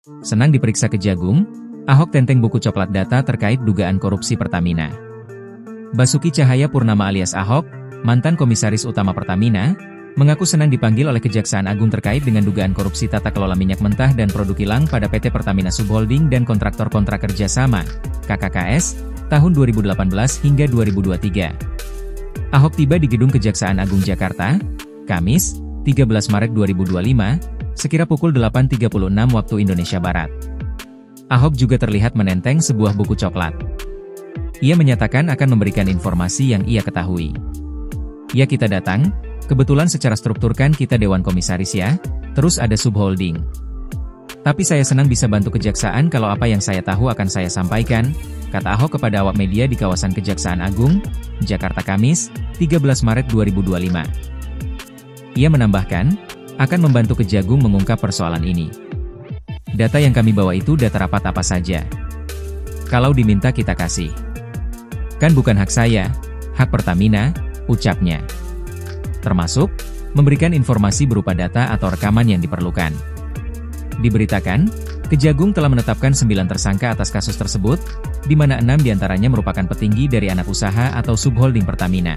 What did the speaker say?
Senang diperiksa Kejagung, Ahok tenteng buku coklat data terkait dugaan korupsi Pertamina. Basuki Cahayapurnama alias Ahok, mantan Komisaris Utama Pertamina, mengaku senang dipanggil oleh Kejaksaan Agung terkait dengan dugaan korupsi tata kelola minyak mentah dan produk kilang pada PT Pertamina Subholding dan Kontraktor Kontrak Kerjasama, KKKS, tahun 2018 hingga 2023. Ahok tiba di Gedung Kejaksaan Agung Jakarta, Kamis, 13 Maret 2025, sekira pukul 8.36 waktu Indonesia Barat. Ahok juga terlihat menenteng sebuah buku coklat. Ia menyatakan akan memberikan informasi yang ia ketahui. Ya kita datang, kebetulan secara struktur kan kita Dewan Komisaris ya, terus ada Subholding. Tapi saya senang bisa bantu Kejaksaan kalau apa yang saya tahu akan saya sampaikan, kata Ahok kepada awak media di kawasan Kejaksaan Agung, Jakarta Kamis, 13 Maret 2025. Ia menambahkan, akan membantu Kejagung mengungkap persoalan ini. Data yang kami bawa itu data rapat apa saja. Kalau diminta kita kasih. Kan bukan hak saya, hak Pertamina, ucapnya. Termasuk, memberikan informasi berupa data atau rekaman yang diperlukan. Diberitakan, Kejagung telah menetapkan 9 tersangka atas kasus tersebut, di mana 6 diantaranya merupakan petinggi dari anak usaha atau subholding Pertamina.